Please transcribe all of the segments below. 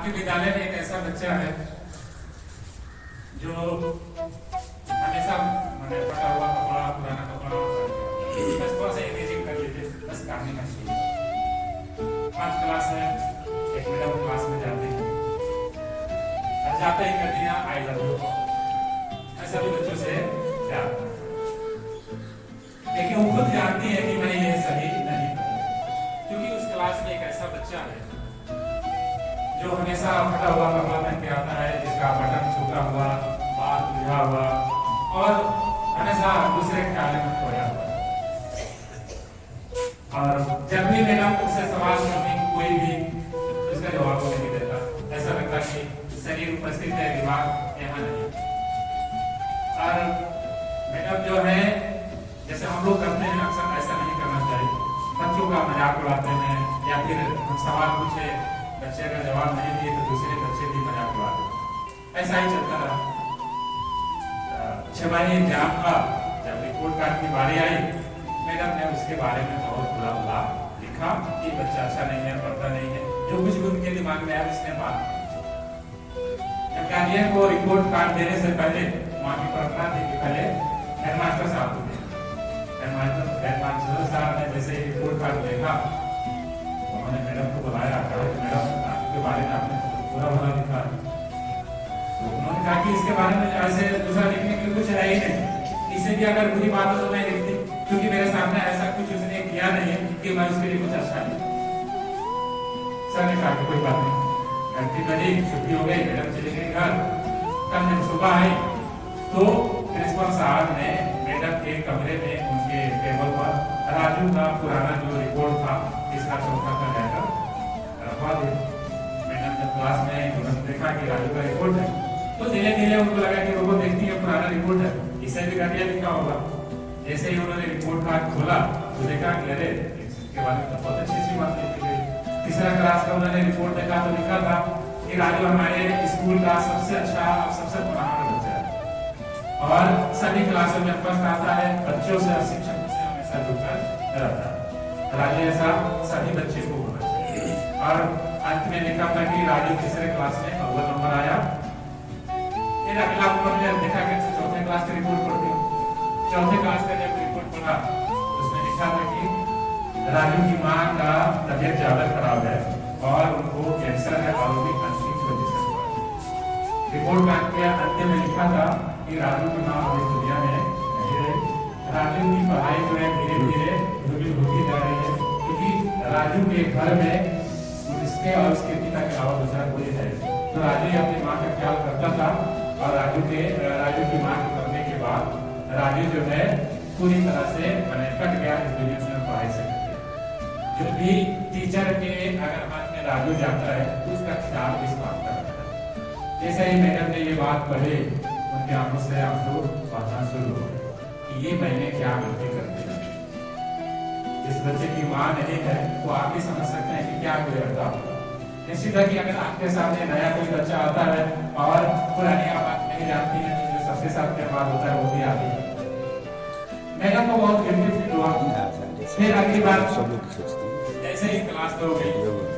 आपके विद्यालय में एक ऐसा बच्चा है जो हमेशा मैंने फटा हुआ कपड़ा, पुराना कपड़ा बस थोड़ा सा इमेजिंग कर लीजिए, बस कहानी का शुरू। 5 क्लास है, एक मैडम क्लास में जाते हैं और जाते ही कहती हैं आई लव यू। मैं सभी बच्चों से प्यार करता हूं, लेकिन वो खुद जानती है कि मैं ये सही नहीं करूंगा, क्योंकि उस क्लास में एक ऐसा बच्चा है जो हमेशा फटा हुआ कपड़ा पहन के आता है, जिसका बटन छूटा हुआ, बाल बुझा हुआ और हमेशा दूसरे ख्याल में खोया हुआ। और जब भी मैडम उससे सवाल करती कोई भी उसका जवाब नहीं देता, ऐसा लगता कि शरीर उपस्थित है, दिमाग यहाँ नहीं। और मैडम जो है, जैसे हम लोग करते हैं अक्सर, ऐसा नहीं करना चाहिए। बच्चों का मजाक उड़ाते हैं या फिर हम सवाल पूछे, बच्चे का जवाब नहीं दिए तो दूसरे बच्चे भी मजाक उड़ाते। ऐसा ही चलता रहा। 6 महीने एग्जाम का जब रिपोर्ट कार्ड की बारी आई, मैडम ने उसके बारे में बहुत बुरा लिखा कि बच्चा अच्छा नहीं है, पढ़ता नहीं है, जो कुछ भी उनके दिमाग में आया उसने बात। जब गार्जियन को रिपोर्ट कार्ड देने से पहले वहाँ की प्रार्थना थी कि पहले हेडमास्टर साहब को देना। हेडमास्टर साहब ने जैसे रिपोर्ट कार्ड देखा, उन्होंने मैडम को बुलाया, कहा कि मैडम आपके बारे में आपने बुरा भला लिखा है। तो उन्होंने कहा कि इसके बारे में ऐसे दूसरा लिखने के लिए कुछ है ही नहीं, इसे भी अगर बुरी बात हो तो मैं लिखती, क्योंकि मेरे सामने ऐसा कुछ उसने किया नहीं है कि मैं उसके लिए कुछ अच्छा नहीं। सर ने कहा कोई बात नहीं, घंटी बजी, छुट्टी हो गई, मैडम चली गई घर। कल जब सुबह आई तो प्रिंसिपल साहब ने मैडम के कमरे में उनके टेबल पर राजू का पुराना जो रिपोर्ट था, तीसरा चौथा का जाकर रखवा दिया। मैडम जब क्लास में उन्होंने देखा कि राजू का रिपोर्ट है तो धीरे धीरे उनको लगा कि वो देखती है पुराना रिपोर्ट है, इसे भी घटिया लिखा होगा। जैसे ही उन्होंने रिपोर्ट कार्ड खोला तो देखा कि अरे इसके बारे में बहुत अच्छी सी बात लिखी गई। तीसरा क्लास का उन्होंने रिपोर्ट देखा तो लिखा था कि राजू हमारे स्कूल का सबसे अच्छा और सबसे पुराना बच्चा है और सभी क्लासों में फर्स्ट आता है, बच्चों से शिक्षकों से हमेशा जुड़कर रहता है। राजू ऐसा सभी बच्चे को होना चाहिए। और अंत में लिखा था कि राजू तीसरे क्लास में अव्वल नंबर आया। फिर अगला उन्होंने देखा कि चौथे क्लास की रिपोर्ट पढ़ती हूँ। चौथे क्लास का जब रिपोर्ट पढ़ा उसमें लिखा था कि राजू की माँ का तबीयत ज्यादा खराब है और उनको कैंसर है और वो भी अंतिम की वजह से हुआ है। रिपोर्ट कार्ड के अंत में लिखा था कि राजू की माँ अब इस दुनिया में नहीं रही। राजू की पढ़ाई जो है धीरे धीरे होती जा रही है, क्योंकि राजू के घर में उसके और उसके पिता के अलावा दूसरा कोई है। तो राजू अपनी माँ का ख्याल करता था और राजू की माँ के करने के बाद राजू जो है पूरी तरह से कट गया इस दुनिया से पढ़ाई से। जो भी टीचर के अगर हाथ में राजू जाता है तो उसका ख्याल इस बात का रखता है। जैसे ही मैडम ने ये बात पढ़ी, उनके आंखों से आंसू बहना शुरू हो गए कि ये मैंने क्या गलती कर दी। जिस बच्चे की माँ नहीं है वो आप भी समझ सकते हैं कि क्या कोई रहता होगा। निश्चित है कि अगर आपके सामने नया कोई बच्चा आता है और पुरानी बात नहीं जानती है तो जो सबके साथ व्यवहार होता है वो भी आती है। मैडम को बहुत गिल्टी फील हुआ। फिर अगली बार जैसे ही क्लास हो गई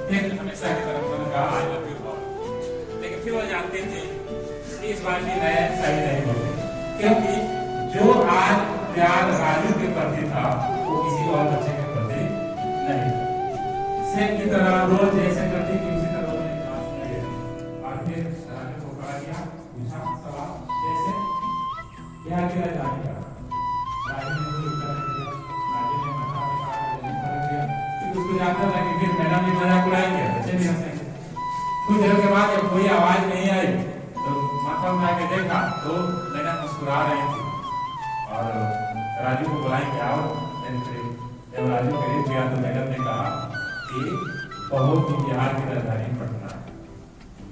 फिर हमेशा की तरफ मैंने कहा आई लव यू, लेकिन फिर वो जानती थी कि इस बार भी मैं सही नहीं बोलूंगी, क्योंकि जो आज प्यार राजू के प्रति था वो किसी और बच्चे के प्रति नहीं था। सेम की तरह रोज जैसे करती थी उसी तरह उन्होंने क्लास में गई और फिर राजू को खड़ा किया, पूछा सवाल जैसे क्या किया जाएगा। राजू ने कोई उत्तर नहीं दिया। राजू ने माथा में हाथ रख दिया। फिर उसको जानता था कि फिर मैडम ने मजाक उड़ाएंगे, बच्चे भी हंसेंगे। कुछ देर के बाद जब कोई आवाज नहीं आई तो माथा उठा के देखा तो मैडम मुस्कुरा रही थी और राजू को बुलाई क्या हो। जब राजू करीब गया तो मैडम ने कहा कि बहुत ही बिहार की राजधानी पटना।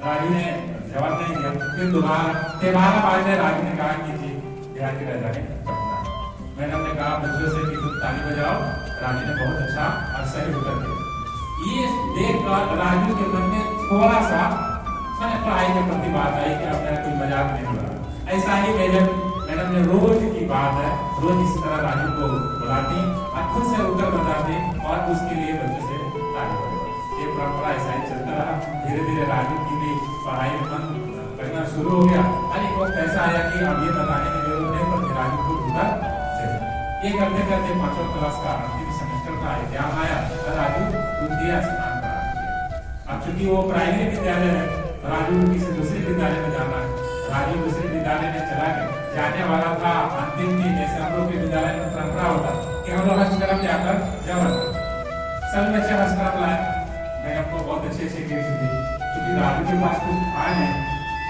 राजू ने जवाब नहीं दिया। फिर दोबारा बाद में राजू ने कहा कि जी बिहार की राजधानी पटना। मैडम ने कहा बच्चों से कि तुम ताली बजाओ। राजू ने बहुत अच्छा और सही उत्तर दिया। ये देखकर राजू के मन में थोड़ा सा पढ़ाई के प्रति बात आई कि अब मेरा कोई मजाक नहीं हो रहा। ऐसा ही मैडम ने रोज की बात है, रोज इस तरह राजू को बुलाती और खुद से उत्तर बताती और उसके लिए बच्चों से ताली बजाती। ये परंपरा ऐसा ही चलता रहा, धीरे धीरे राजू की भी पढ़ाई में मन करना शुरू हो गया। और एक वक्त ऐसा आया कि अब ये बताने की जरूरत नहीं पड़ती, राजू को उधर ये करते करते 5वीं क्लास का अंतिम सेमेस्टर का एग्जाम आया और राजू द्वितीय स्थान पर आ गया। अब चूंकि वो प्राइमरी विद्यालय है, राजू को किसी दूसरे विद्यालय में जाना है। राजू दूसरे विद्यालय में चला गया, जाने वाला था अंतिम दिन। जैसे हम लोग के विद्यालय में परंपरा होता कि हम लोग हस्तक्रम जाकर जमा सभी बच्चे हस्तक्रम लाए। मैंने आपको बहुत अच्छे से गिफ्ट दी, क्योंकि राजू के पास कुछ था नहीं,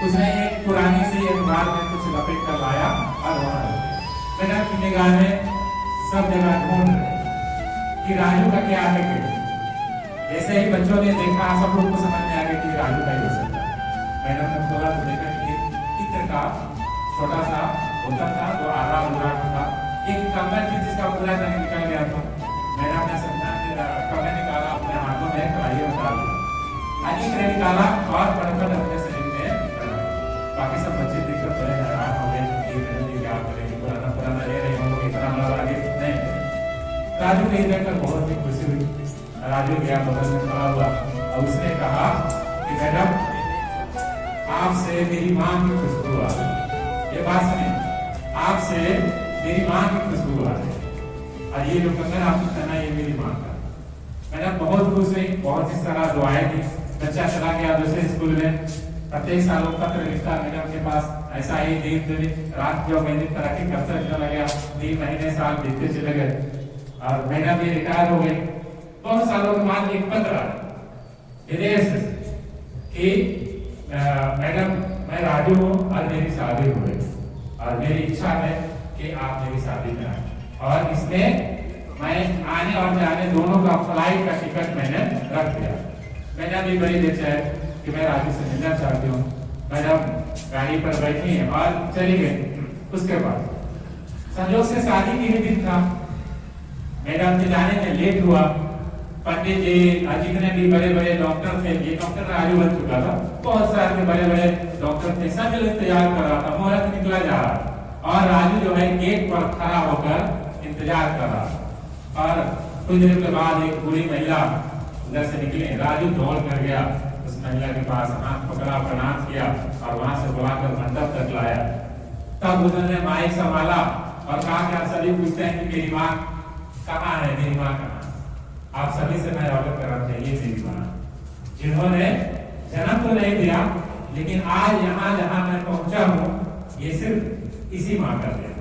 उसने एक पुरानी सी अखबार में कुछ लपेट कर लाया और वहां रख दिया। मैंने अपनी निगाह में सब जगह ढूंढ रहे कि राजू का क्या है। जैसे ही बच्चों ने देखा, सब लोग को समझ में आ गया कि राजू का ही हो सकता है। मैंने अपने खोला तो देखा कि चित्र का छोटा सा होता था, तो आधा अधूरा था, एक कमर थी जिसका पूरा रंग निकल गया था। मैंने अपने कमर निकाला, अपने हाथों में कढ़ाई में डाल दिया, अनेक ने निकाला और पढ़कर अपने शरीर में। बाकी सब बच्चे देखकर बड़े हैरान हो गए कि मैंने क्या करें, पुराना पुराना ले रहे हम लोग, इतना हमारा आगे नहीं। राजू को देखकर बहुत ही खुशी हुई। राजू गया, बगल में खड़ा हुआ और उसने कहा कि मैडम, आपसे मेरी मां की खुशबू आ रही। ये बात सुनिए, आपसे मेरी मां की खुशबू आ रही और ये जो कंगन आपको पहना ये मेरी मां का। मैडम बहुत खुश हुई, बहुत ही सारा दुआएं दी। बच्चा चला गया दूसरे स्कूल में। प्रत्येक साल पत्र लिखता मैडम के पास, ऐसा ही दिन रात जो महीने तरक्की करता चला गया, 3 महीने साल बीतते चले गए और मैडम भी रिटायर हो गई। बहुत सालों के बाद एक पत्र विदेश कि मैडम मैं राजू हूँ और मेरी शादी हो गई और मेरी इच्छा है कि आप मेरी शादी में आए, और इसमें मैं आने और जाने दोनों का फ्लाइट का टिकट मैंने रख दिया। मैडम भी बड़ी बेचैन कि मैं राजू से मिलना चाहती हूँ। मैडम गाड़ी पर बैठी और चली गई। उसके बाद संजोग से शादी की ही दिन था। मैडम के जाने में लेट हुआ। पंडित जी जितने भी बड़े बड़े डॉक्टर थे, ये डॉक्टर राजू बन चुका था, बहुत सारे बड़े बड़े डॉक्टर थे, सब लोग तैयार कर रहा था, मुहूर्त निकला जा रहा और राजू जो है गेट पर खड़ा होकर इंतजार कर रहा। और कुछ देर के बाद एक बूढ़ी महिला उधर से निकली। राजू दौड़ कर गया उस महिला के पास, हाथ पकड़ा, प्रणाम किया और वहां से बुलाकर मंडप तक लाया। तब उसने माइक संभाला और कहा कि आप सभी पूछते हैं कि मेरी माँ कहाँ है, मेरी माँ कहाँ। आप सभी से मैं अवगत कराना चाहिए, मेरी माँ जिन्होंने जन्म तो नहीं दिया, लेकिन आज यहाँ जहाँ मैं पहुंचा हूँ ये सिर्फ इसी माँ का दिया।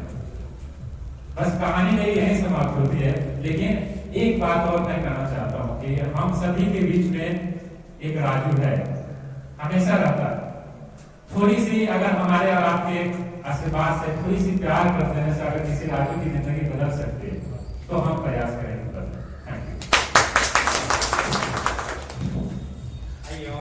बस कहानी मेरी यही समाप्त होती है, लेकिन एक बात और मैं कहना चाहता हूँ कि हम सभी के बीच में एक राजू है, हमेशा रहता है। थोड़ी सी अगर हमारे और आपके आशीर्वाद से, थोड़ी सी प्यार करते हैं, अगर किसी राजू की जिंदगी बदल सकती है तो हम प्रयास करेंगे।